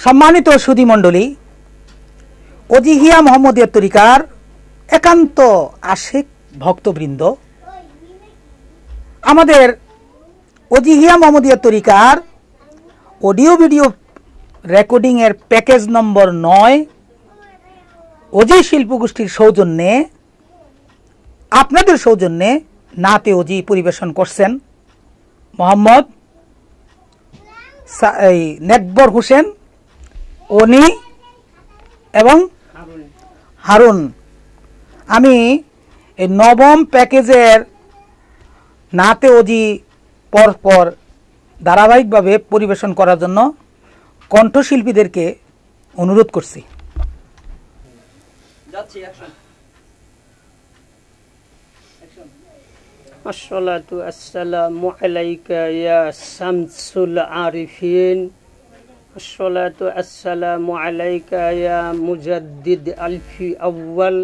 সম্মানিত সুধী মণ্ডলী, ওজিহিয়া মোহাম্মদিয়া তরিকার একান্ত আশিক ভক্তবৃন্দ, আমাদের ওজিহিয়া মোহাম্মদিয়া তরিকার অডিও ভিডিও রেকর্ডিং এর প্যাকেজ নম্বর 9 ওজি শিল্পগোষ্ঠীর সৌজন্যে, আপনাদের সৌজন্যে নাতে ওজি পরিবেশন করছেন মোহাম্মদ নেকবর হোসেন, অনি এবং হারুন। আমি এই নবম প্যাকেজের নাতে ওজি পরপর ধারাবাহিকভাবে পরিবেশন করার জন্য কণ্ঠশিল্পীদেরকে অনুরোধ করছি। আসসালাতু আসসালামু আলাইকা ইয়া শামসুল আরিফিন, আসসালাতু আসসালামু আলাইকা ইয়া মুজাদ্দিদ আলফি আউয়াল,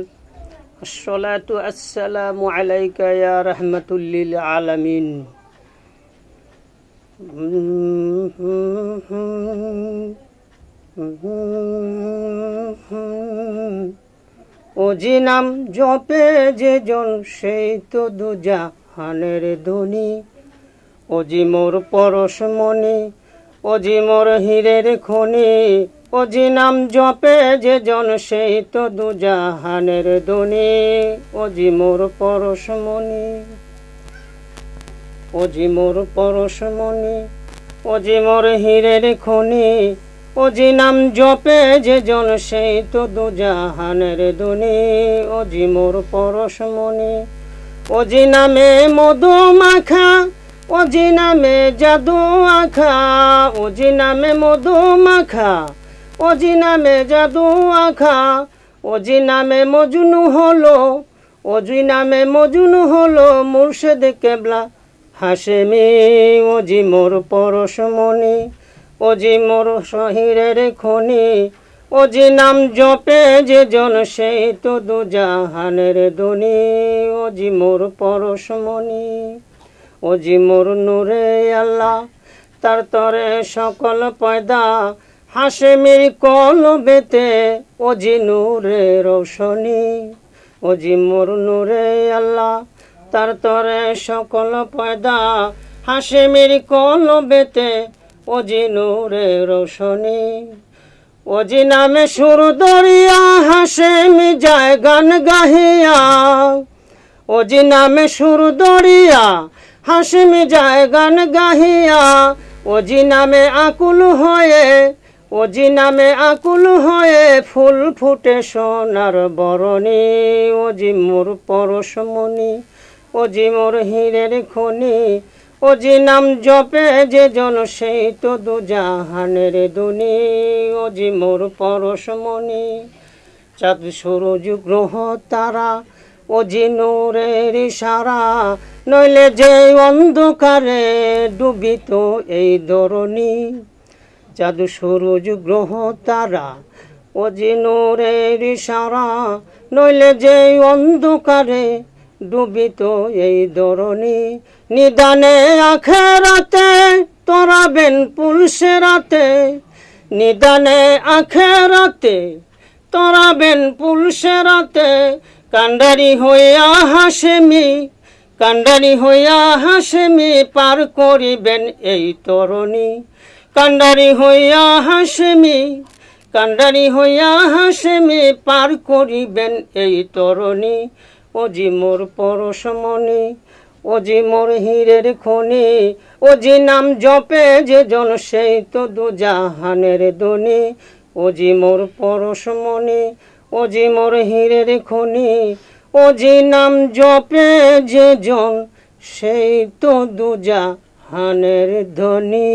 আসসালাতু আসসালামু আলাইকা ইয়া রাহমাতুল লিল আলামিন। ওজি নাম জপে যে জন সেই তো দুজাহানের ধনী, ওজি মোর পরশমণি, ওজি মোর হীরের খনি, ওজি নাম জপে যে জন সেই তো দুজাহানের ধনী, ওজি মোর পরশমণি, ওজি মোর পরশমণি, ওজি মোর হীরের খনি, ওজি নাম জপে যে জন সেই তো দুজাহানের ধনী, ওজি মোর পরশমণি। ওজি নামে মধু মাখা, ওজি নামে জাদু আখা, ওজি নামে মধু মাখা, ওজি নামে জাদু আখা, ওজি নামে মজনু হলো, ওজি নামে মজনু হলো মুর্শিদ কেবলা হাশেমি, ওজি মোর পরশমণি, ওজি মোর শহীরের খনি, ওজি নাম জপে যে জন সেই তো দুজাহানের ধনী, ওজি মোর পরশমণি। ওজি মোর নূরে আল্লাহ, তার তরে সকল পয়দা, হাশেমির কলবেতে ওজি নূরে রোশনী, ওজি মোর নূরে আল্লাহ, তার তরে সকল পয়দা, হাশেমির কলবেতে ওজি নূরে রোশনী। ওজি নামে সুর দরিয়া, হাশেমি যায় গান গাহিয়া, ওজি নামে সুর দরিয়া, হাশেমি যায় গান গাহিয়া, ওজি নামে আকুল হয়ে, ওজি নামে আকুল হয়ে ফুল ফুটে সোনার বরণী, ওজি মোর পরশমণি, ওজি মোর হীরের খনি, ওজি নাম জপে যে জন সেই তো দুজাহানের ধনী, ওজি মোর পরশমণি। চাঁদ সূরজ গ্রহ তারা, ওজি নূরের ইশারা, নইলে যে অন্ধকারে ডুবিত এই ধরণী। চাঁদ সূরজ গ্রহ তারা, ওজি নূরের ইশারা, নইলে যে অন্ধকারে ডুবিত এই ধরণী। নিদানে আখেরাতে তরাবেন পুলসে রাতে, নিদানে আখেরাতে তরাবেন পুলসে রাতে, কান্ডারি হইয়া হাশেমি, কান্ডারি হইয়া হাশেমি পার করিবেন এই তরণী, কান্ডারি হইয়া হাশেমি, কান্ডারি হইয়া হাশেমি পার করিবেন এই তরণী, ওজি মোর পরশমণি, ওজি মোর হীরের খনি, ওজি নাম জপে যে জন সেই তো দুজাহানের ধনী, ওজি মোর পরশমণি, ওজি মোর হীরের খনি, ওজি নাম জপে যে জন সেই তো দুজাহানের ধনী।